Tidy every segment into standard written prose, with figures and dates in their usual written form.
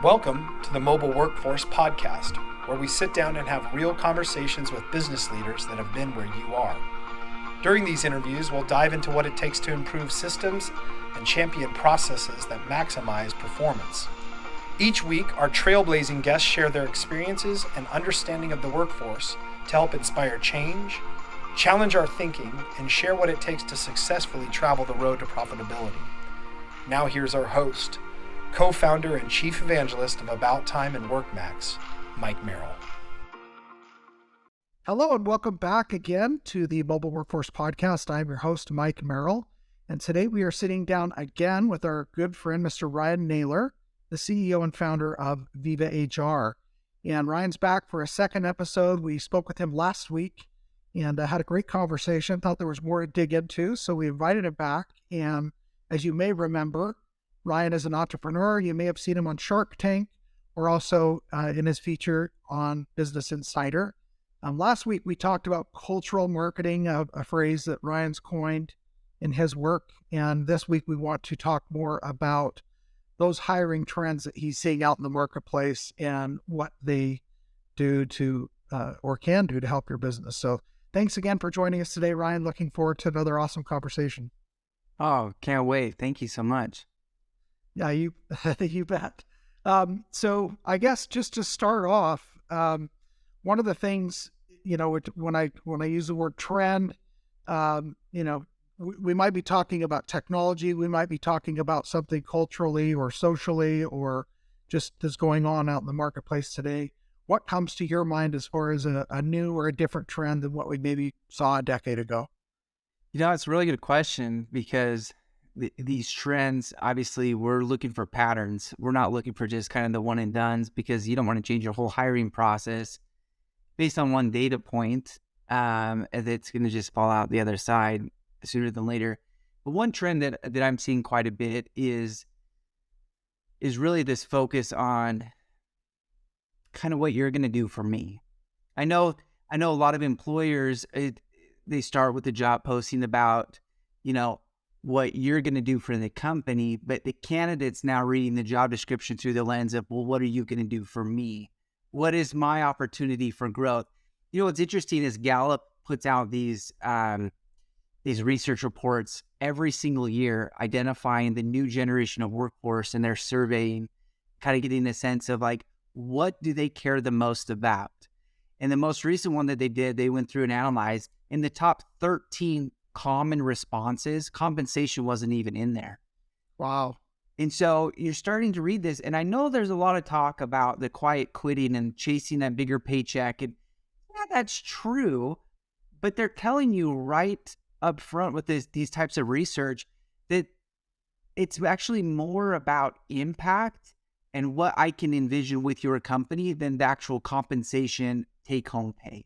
Welcome to the Mobile Workforce Podcast, where we sit down and have real conversations with business leaders that have been where you are. During these interviews, we'll dive into what it takes to improve systems and champion processes that maximize performance. Each week, our trailblazing guests share their experiences and understanding of the workforce to help inspire change, challenge our thinking, and share what it takes to successfully travel the road to profitability. Now here's our host, co-founder and chief evangelist of About Time and WorkMax, Mike Merrill. Hello and welcome back again to the Mobile Workforce Podcast. I'm your host, Mike Merrill, and today we are sitting down again with our good friend, Mr. Ryan Naylor, the CEO and founder of VIVAHR. And Ryan's back for a second episode. We spoke with him last week and had a great conversation. Thought there was more to dig into, so we invited him back. And as you may remember, Ryan is an entrepreneur. You may have seen him on Shark Tank or also in his feature on Business Insider. Last week, we talked about cultural marketing, a phrase that Ryan's coined in his work. And this week, we want to talk more about those hiring trends that he's seeing out in the marketplace and what they do to or can do to help your business. So thanks again for joining us today, Ryan. Looking forward to another awesome conversation. Oh, can't wait. Thank you so much. Yeah, you bet. So I guess just to start off, one of the things, when I use the word trend, we might be talking about technology. We might be talking about something culturally or socially or just that's going on out in the marketplace today. What comes to your mind as far as a new or a different trend than what we maybe saw a decade ago? It's a really good question because these trends, obviously, we're looking for patterns. We're not looking for just kind of the one and dones because you don't want to change your whole hiring process based on one data point. And it's going to just fall out the other side sooner than later. But one trend that I'm seeing quite a bit is really this focus on kind of what you're going to do for me. I know a lot of employers, they start with the job posting about, what you're going to do for the company, but the candidate's now reading the job description through the lens of, well, what are you going to do for me? What is my opportunity for growth? What's interesting is Gallup puts out these research reports every single year, identifying the new generation of workforce, and they're surveying, kind of getting a sense of like, what do they care the most about? And the most recent one that they did, they went through and analyzed in the top 13 common responses, compensation wasn't even in there. Wow. And so you're starting to read this, and I know there's a lot of talk about the quiet quitting and chasing that bigger paycheck. And yeah, that's true, but they're telling you right up front with these types of research that it's actually more about impact and what I can envision with your company than the actual compensation take-home pay.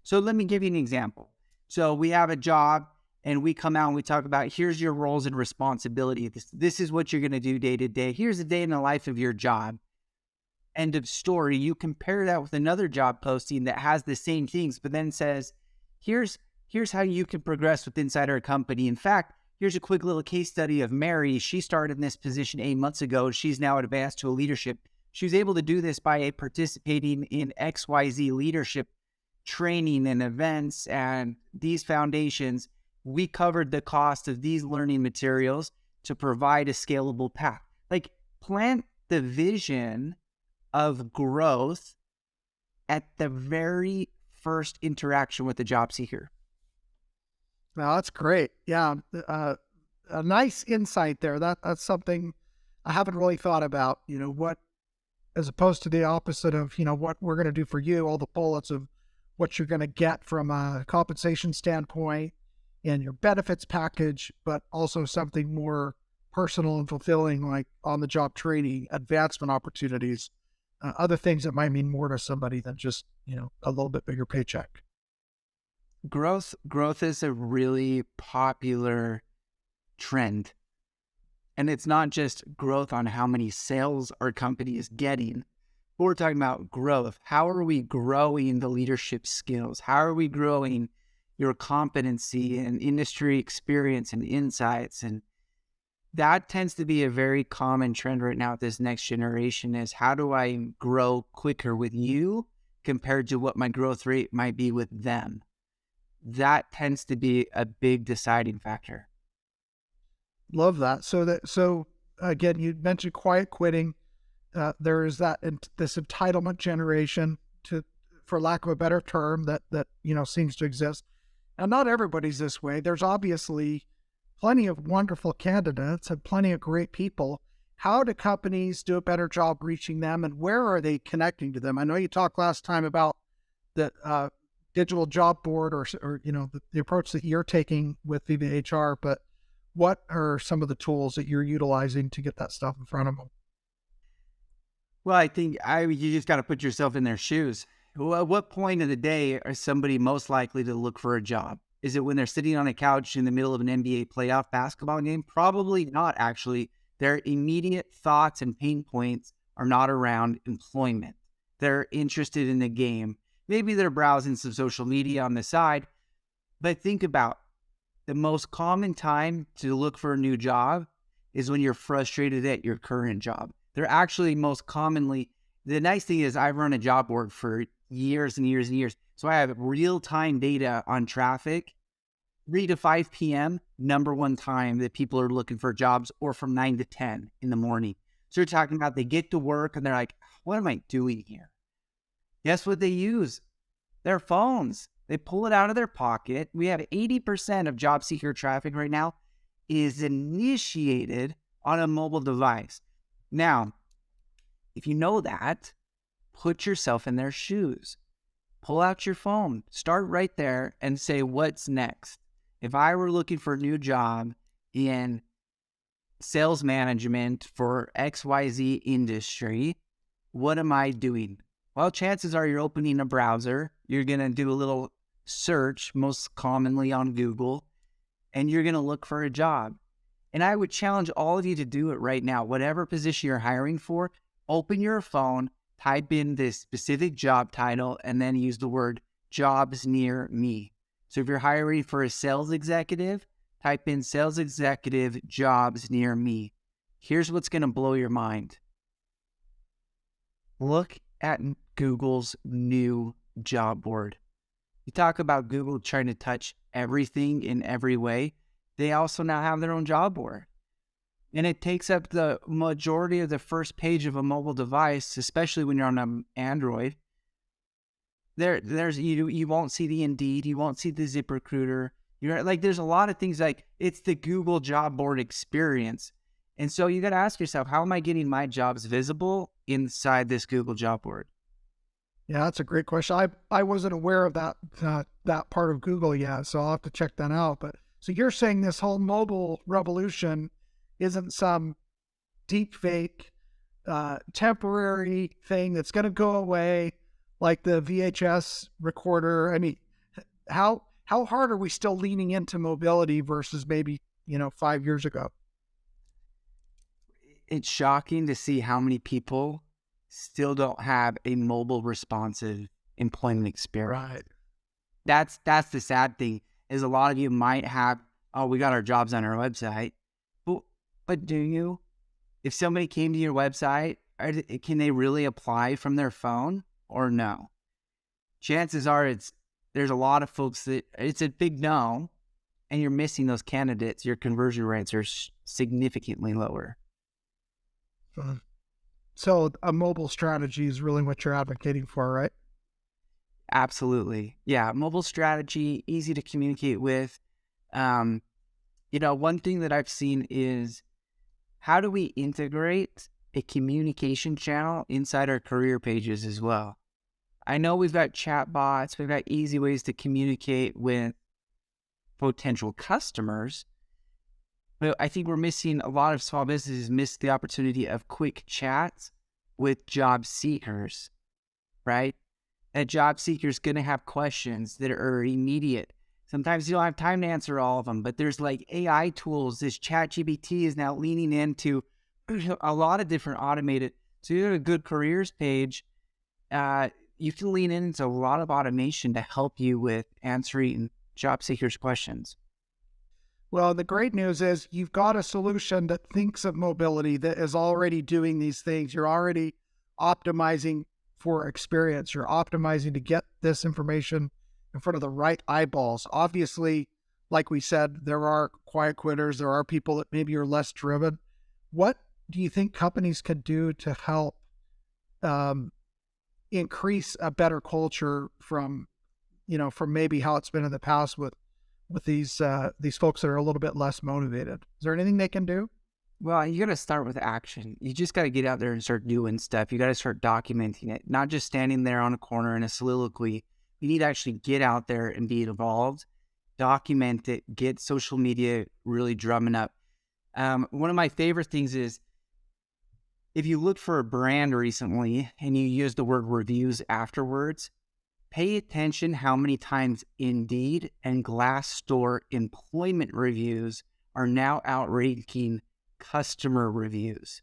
So let me give you an example. So we have a job, and we come out and we talk about, here's your roles and responsibility. This is what you're going to do day to day. Here's a day in the life of your job. End of story. You compare that with another job posting that has the same things, but then says, here's how you can progress with inside our company. In fact, here's a quick little case study of Mary. She started in this position 8 months ago. She's now advanced to a leadership. She was able to do this by participating in XYZ leadership training and events and these foundations. We covered the cost of these learning materials to provide a scalable path. Like, plant the vision of growth at the very first interaction with the job seeker. Well, that's great. Yeah. A nice insight there. That's something I haven't really thought about, what, as opposed to the opposite of, what we're going to do for you, all the bullets of what you're going to get from a compensation standpoint and your benefits package, but also something more personal and fulfilling, like on-the-job training, advancement opportunities, other things that might mean more to somebody than just, a little bit bigger paycheck. Growth is a really popular trend. And it's not just growth on how many sales our company is getting, but we're talking about growth. How are we growing the leadership skills? How are we growing your competency and industry experience and insights? And That tends to be a very common trend right now with this next generation is how do I grow quicker with you compared to what my growth rate might be with them? That tends to be a big deciding factor. Love that. So again, you mentioned quiet quitting. There is this entitlement generation, for lack of a better term, that seems to exist. And not everybody's this way. There's obviously plenty of wonderful candidates and plenty of great people. How do companies do a better job reaching them, and where are they connecting to them? I know you talked last time about the digital job board or the approach that you're taking with VIVAHR, but what are some of the tools that you're utilizing to get that stuff in front of them? Well, I think you just got to put yourself in their shoes. Well, at what point of the day is somebody most likely to look for a job? Is it when they're sitting on a couch in the middle of an NBA playoff basketball game? Probably not, actually. Their immediate thoughts and pain points are not around employment. They're interested in the game. Maybe they're browsing some social media on the side, but think about the most common time to look for a new job is when you're frustrated at your current job. They're actually most commonly, the nice thing is I've run a job board for years and years and years. So I have real-time data on traffic. 3 to 5 p.m., number one time that people are looking for jobs, or from 9 to 10 in the morning. So you're talking about they get to work and they're like, what am I doing here? Guess what they use? Their phones. They pull it out of their pocket. We have 80% of job seeker traffic right now is initiated on a mobile device. Now, if you know that, put yourself in their shoes. Pull out your phone. Start right there and say, what's next? If I were looking for a new job in sales management for XYZ industry, what am I doing? Well, chances are you're opening a browser. You're going to do a little search, most commonly on Google, and you're going to look for a job. And I would challenge all of you to do it right now. Whatever position you're hiring for, open your phone, type in this specific job title, and then use the word jobs near me. So if you're hiring for a sales executive, type in sales executive jobs near me. Here's what's going to blow your mind. Look at Google's new job board. You talk about Google trying to touch everything in every way. They also now have their own job board. And it takes up the majority of the first page of a mobile device, especially when you're on an Android. You won't see the Indeed, you won't see the ZipRecruiter. There's a lot of things like it's the Google job board experience. And so you got to ask yourself, how am I getting my jobs visible inside this Google job board? Yeah, that's a great question. I wasn't aware of that part of Google yet, so I'll have to check that out. But so you're saying this whole mobile revolution isn't some deep fake, temporary thing that's going to go away, like the VHS recorder. I mean, how hard are we still leaning into mobility versus maybe 5 years ago? It's shocking to see how many people still don't have a mobile responsive employment experience. Right. That's the sad thing, is a lot of you might have, we got our jobs on our website. But do you? If somebody came to your website, can they really apply from their phone or no? Chances are there's a lot of folks that it's a big no, and you're missing those candidates. Your conversion rates are significantly lower. So a mobile strategy is really what you're advocating for, right? Absolutely. Yeah. Mobile strategy, easy to communicate with. One thing that I've seen is, how do we integrate a communication channel inside our career pages as well? I know we've got chat bots, we've got easy ways to communicate with potential customers, but I think we're missing, a lot of small businesses miss the opportunity of quick chats with job seekers, right? A job seeker is going to have questions that are immediate. Sometimes you don't have time to answer all of them, but there's like AI tools. This Chat GPT is now leaning into a lot of different automated. So you have a good careers page. You can lean into a lot of automation to help you with answering job seekers' questions. Well, the great news is you've got a solution that thinks of mobility, that is already doing these things. You're already optimizing for experience. You're optimizing to get this information in front of the right eyeballs. Obviously, like we said, there are quiet quitters. There are people that maybe are less driven. What do you think companies can do to help increase a better culture from maybe how it's been in the past with these folks that are a little bit less motivated? Is there anything they can do? Well, you got to start with action. You just got to get out there and start doing stuff. You got to start documenting it, not just standing there on a corner in a soliloquy. You need to actually get out there and be involved, document it, get social media really drumming up. One of my favorite things is if you look for a brand recently and you use the word reviews afterwards, pay attention how many times Indeed and Glassdoor employment reviews are now outranking customer reviews.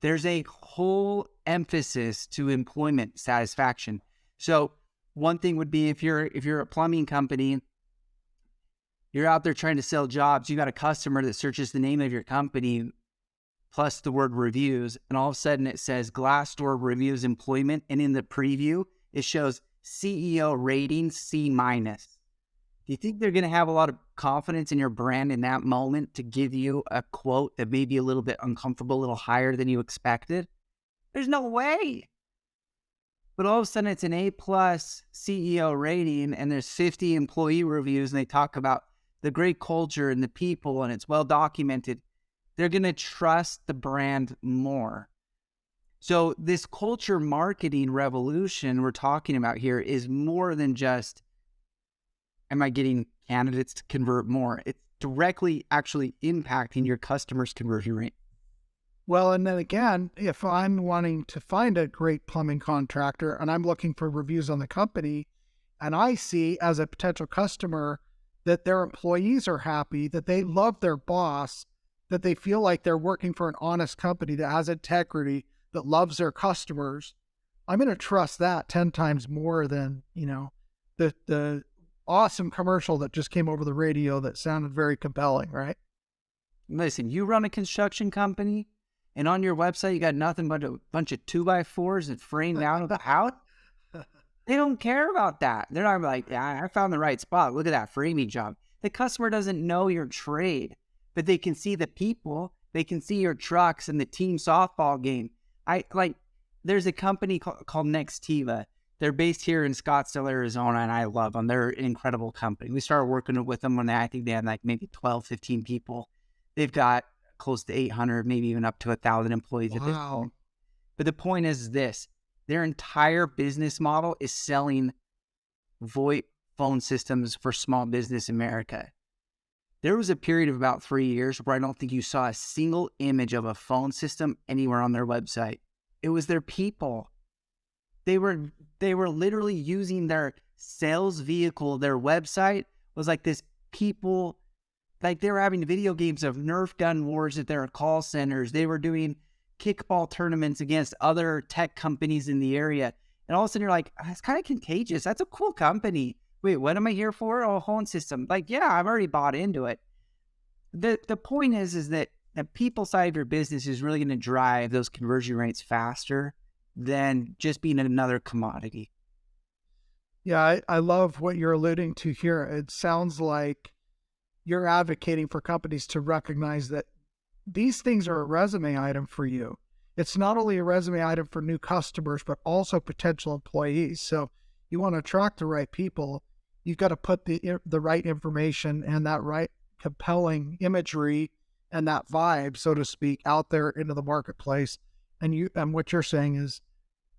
There's a whole emphasis to employment satisfaction. So one thing would be if you're a plumbing company, you're out there trying to sell jobs, you got a customer that searches the name of your company plus the word reviews, and all of a sudden it says Glassdoor reviews employment, and in the preview it shows CEO rating C-. Do you think they're going to have a lot of confidence in your brand in that moment to give you a quote that may be a little bit uncomfortable, a little higher than you expected? There's no way. But all of a sudden it's an A+ CEO rating and there's 50 employee reviews and they talk about the great culture and the people and it's well documented. They're going to trust the brand more. So this culture marketing revolution we're talking about here is more than just, am I getting candidates to convert more? It's directly actually impacting your customers' conversion rate. Well, and then again, if I'm wanting to find a great plumbing contractor and I'm looking for reviews on the company, and I see as a potential customer that their employees are happy, that they love their boss, that they feel like they're working for an honest company that has integrity, that loves their customers, I'm going to trust that 10 times more than, the awesome commercial that just came over the radio that sounded very compelling, right? Listen, you run a construction company and on your website you got nothing but a bunch of 2x4s that framed out of the house. They don't care about that. They're not like, yeah, I found the right spot. Look at that framing job. The customer doesn't know your trade, but they can see the people. They can see your trucks and the team softball game. There's a company called Nextiva. They're based here in Scottsdale, Arizona, and I love them. They're an incredible company. We started working with them when I think they had like maybe 12, 15 people. They've got close to 800, maybe even up to 1,000 employees at this point. But the point is this. Their entire business model is selling VoIP phone systems for small business America. There was a period of about 3 years where I don't think you saw a single image of a phone system anywhere on their website. It was their people. They were literally using their sales vehicle. Their website was like this people, like they were having video games of Nerf gun wars at their call centers. They were doing kickball tournaments against other tech companies in the area. And all of a sudden you're like, it's kind of contagious. That's a cool company. Wait, what am I here for? Oh, a phone system. Like, yeah, I've already bought into it. The point is that the people side of your business is really going to drive those conversion rates faster than just being another commodity. Yeah, I love what you're alluding to here. It sounds like you're advocating for companies to recognize that these things are a resume item for you. It's not only a resume item for new customers, but also potential employees. So you want to attract the right people. You've got to put the right information and that right compelling imagery and that vibe, so to speak, out there into the marketplace. And what you're saying is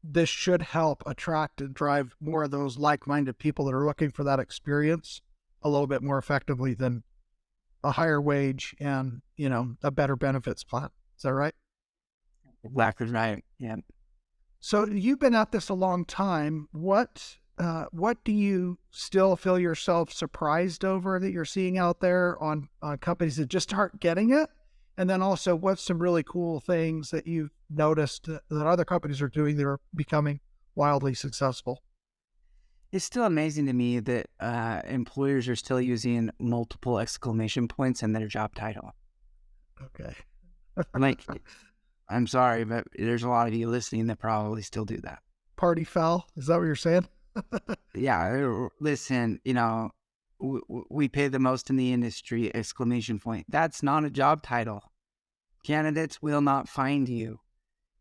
this should help attract and drive more of those like-minded people that are looking for that experience a little bit more effectively than a higher wage and, a better benefits plan. Is that right? Exactly right. Yeah. So you've been at this a long time. What do you still feel yourself surprised over that you're seeing out there on companies that just aren't getting it? And then also, what's some really cool things that you've noticed that other companies are doing that are becoming wildly successful? It's still amazing to me that employers are still using multiple exclamation points in their job title. Okay. Like, I'm sorry, but there's a lot of you listening that probably still do that. Party foul? Is that what you're saying? Yeah, listen, we pay the most in the industry, exclamation point. That's not a job title. Candidates will not find you.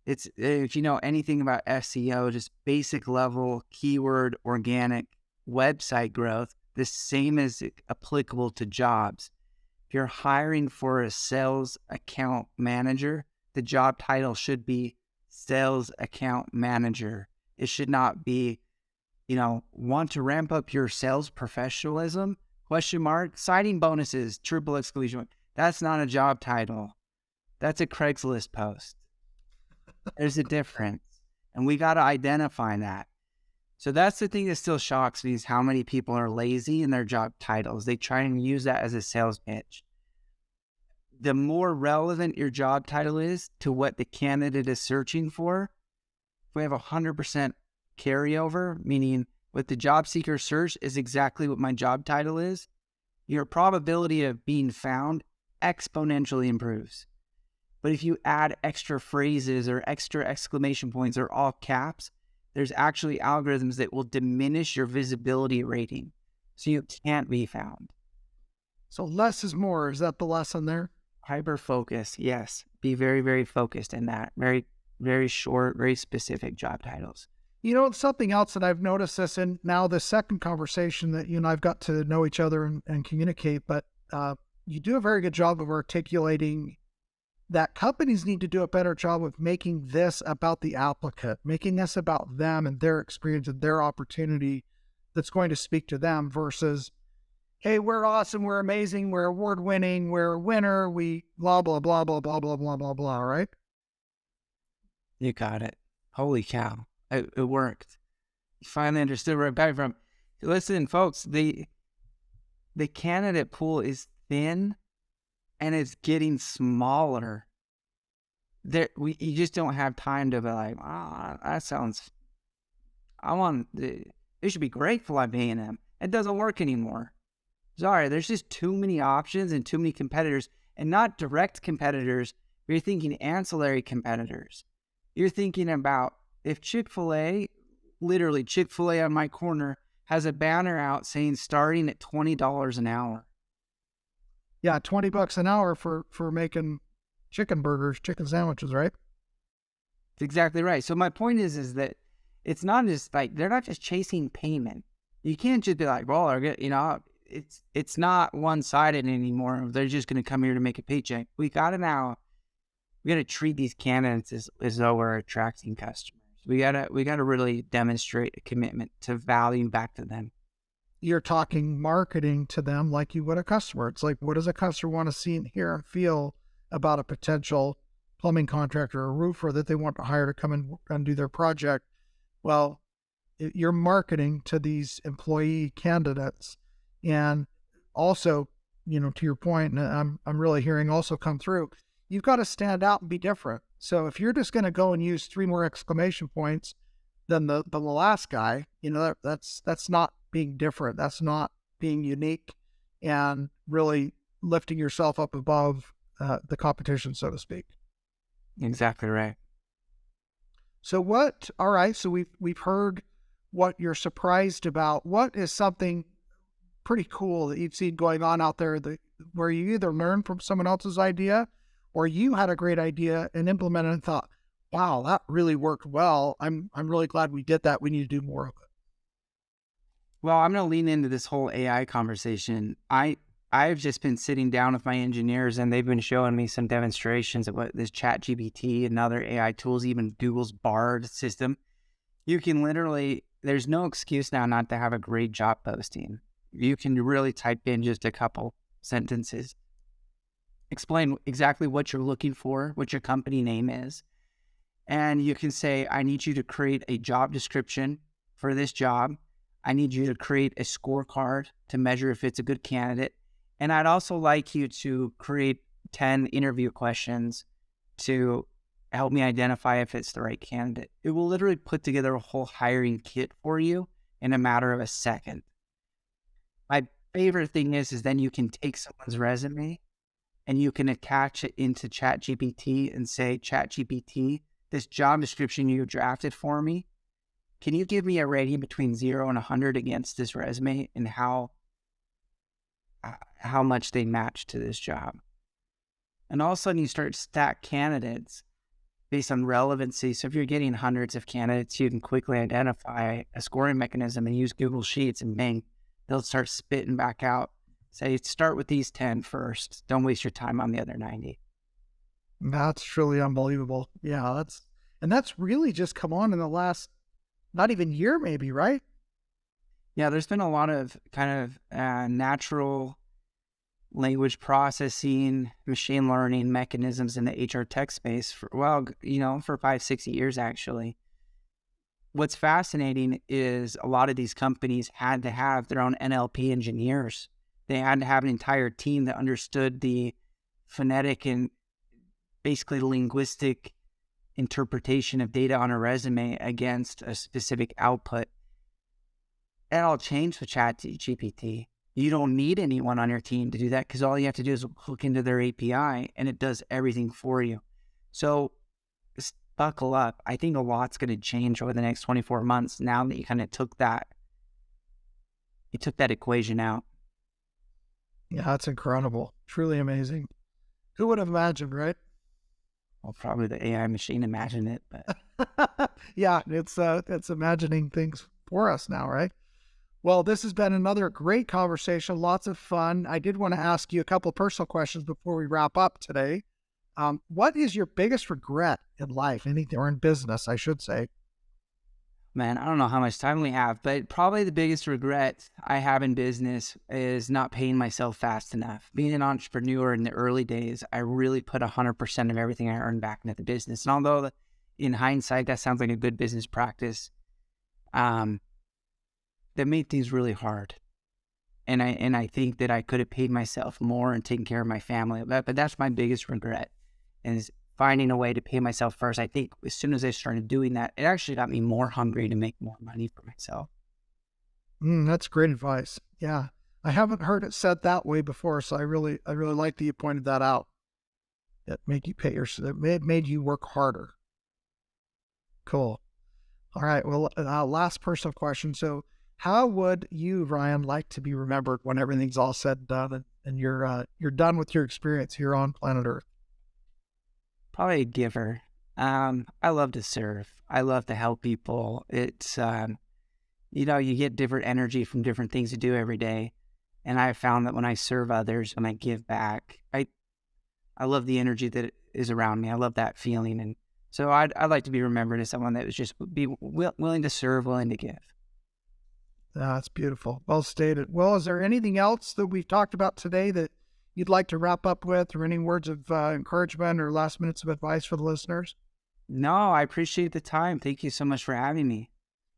It's, if you know anything about SEO, just basic level keyword organic website growth, the same is applicable to jobs. If you're hiring for a sales account manager, the job title should be sales account manager. It should not be, want to ramp up your sales professionalism? ? Signing bonuses, triple exclamation point. That's not a job title. That's a Craigslist post. There's a difference. And we got to identify that. So that's the thing that still shocks me, is how many people are lazy in their job titles. They try and use that as a sales pitch. The more relevant your job title is to what the candidate is searching for, if we have 100% carryover, meaning what the job seeker search is exactly what my job title is, your probability of being found exponentially improves. But if you add extra phrases or extra exclamation points or all caps, there's actually algorithms that will diminish your visibility rating, so you can't be found. So less is more. Is that the lesson there? Hyper focus, yes. Be very, very focused in that. Very, very short, very specific job titles. Something else that I've noticed this in now the second conversation that you and I've got to know each other and communicate, but you do a very good job of articulating that companies need to do a better job of making this about the applicant, making this about them and their experience and their opportunity that's going to speak to them versus, hey, we're awesome, we're amazing, we're award-winning, we're a winner, we blah, blah, blah, blah, blah, blah, blah, blah, blah, right? You got it. Holy cow. It worked. You finally understood where I'm coming from. Listen, folks, the candidate pool is thin and it's getting smaller. You just don't have time to be like, that sounds, they should be grateful I'm paying them. It doesn't work anymore. Sorry, there's just too many options and too many competitors, and not direct competitors. You're thinking ancillary competitors. You're thinking about if Chick-fil-A, literally Chick-fil-A on my corner, has a banner out saying starting at $20 an hour. Yeah, $20 an hour for making chicken burgers, chicken sandwiches, right? That's exactly right. So my point is that it's not just like, they're not just chasing payment. You can't just be like, well, it's not one-sided anymore. They're just going to come here to make a paycheck. We got to treat these candidates as though we're attracting customers. We got to really demonstrate a commitment to value back to them. You're talking marketing to them like you would a customer. It's like, what does a customer want to see and hear and feel about a potential plumbing contractor or roofer that they want to hire to come in and do their project? Well, you're marketing to these employee candidates. And also, to your point, and I'm really hearing also come through, you've got to stand out and be different. So if you're just going to go and use 3 more exclamation points than the last guy, that's not being different. That's not being unique and really lifting yourself up above the competition, so to speak. Exactly right. So all right, so we've heard what you're surprised about. What is something pretty cool that you've seen going on out there where you either learned from someone else's idea or you had a great idea and implemented and thought, wow, that really worked well. I'm really glad we did that. We need to do more of it. Well, I'm going to lean into this whole AI conversation. I've just been sitting down with my engineers and they've been showing me some demonstrations of what this Chat GPT and other AI tools, even Google's Bard system. You can literally, there's no excuse now not to have a great job posting. You can really type in just a couple sentences, explain exactly what you're looking for, what your company name is. And you can say, I need you to create a job description for this job. I need you to create a scorecard to measure if it's a good candidate. And I'd also like you to create 10 interview questions to help me identify if it's the right candidate. It will literally put together a whole hiring kit for you in a matter of a second. My favorite thing is then you can take someone's resume and you can attach it into Chat GPT and say, Chat GPT, this job description you drafted for me, can you give me a rating between 0 and 100 against this resume and how much they match to this job? And all of a sudden you start to stack candidates based on relevancy. So if you're getting hundreds of candidates, you can quickly identify a scoring mechanism and use Google Sheets, and bang, they'll start spitting back out. Say, start with these 10 first. Don't waste your time on the other 90. That's truly unbelievable. Yeah, that's really just come on in the last, not even year maybe, right? Yeah, there's been a lot of kind of natural language processing, machine learning mechanisms in the HR tech space for 5-6 years, actually. What's fascinating is a lot of these companies had to have their own NLP engineers. They had to have an entire team that understood the phonetic and basically linguistic interpretation of data on a resume against a specific output. That all changed with Chat GPT. You don't need anyone on your team to do that because all you have to do is hook into their API and it does everything for you. So just buckle up. I think a lot's going to change over the next 24 months now that you kind of took that equation out. Yeah, that's incredible. Truly amazing. Who would have imagined, right? Well, probably the AI machine imagined it, but yeah, it's imagining things for us now, right? Well, this has been another great conversation. Lots of fun. I did want to ask you a couple of personal questions before we wrap up today. What is your biggest regret in life, or in business, I should say? Man, I don't know how much time we have, but probably the biggest regret I have in business is not paying myself fast enough. Being an entrepreneur in the early days, I really put 100% of everything I earned back into the business. And although in hindsight, that sounds like a good business practice, that made things really hard. And I think that I could have paid myself more and taken care of my family. But that's my biggest regret, is finding a way to pay myself first. I think as soon as I started doing that, it actually got me more hungry to make more money for myself. That's great advice. Yeah. I haven't heard it said that way before, so I really like that you pointed that out. It made you work harder. Cool. All right. Well, last personal question. So how would you, Ryan, like to be remembered when everything's all said and done and you're done with your experience here on planet Earth? Probably a giver. I love to serve. I love to help people. It's, you get different energy from different things you do every day. And I found that when I serve others, when I give back, I love the energy that is around me. I love that feeling. And so I'd like to be remembered as someone that was just willing to serve, willing to give. That's beautiful. Well stated. Well, is there anything else that we've talked about today that you'd like to wrap up with, or any words of encouragement or last minutes of advice for the listeners? No, I appreciate the time. Thank you so much for having me.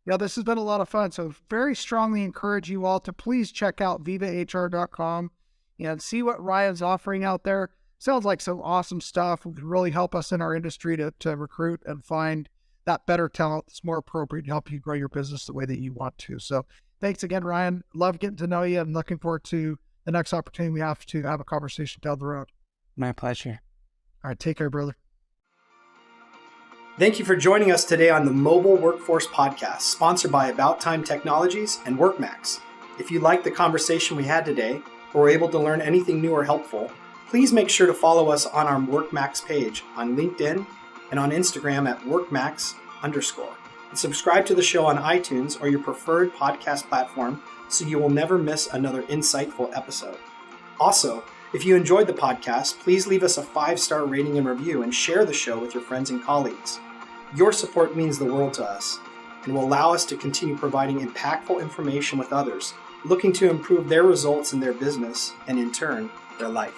Yeah, this has been a lot of fun. So very strongly encourage you all to please check out VIVAHR.com and see what Ryan's offering out there. Sounds like some awesome stuff. It could really help us in our industry to recruit and find that better talent that's more appropriate to help you grow your business the way that you want to. So thanks again, Ryan. Love getting to know you and looking forward to the next opportunity we have to have a conversation down the road. My pleasure. All right. Take care, brother. Thank you for joining us today on the Mobile Workforce Podcast, sponsored by About Time Technologies and WorkMax. If you liked the conversation we had today, or were able to learn anything new or helpful, please make sure to follow us on our WorkMax page on LinkedIn and on Instagram at WorkMax_. And subscribe to the show on iTunes or your preferred podcast platform so you will never miss another insightful episode. Also, if you enjoyed the podcast, please leave us a 5-star rating and review and share the show with your friends and colleagues. Your support means the world to us and will allow us to continue providing impactful information with others looking to improve their results in their business and, in turn, their life.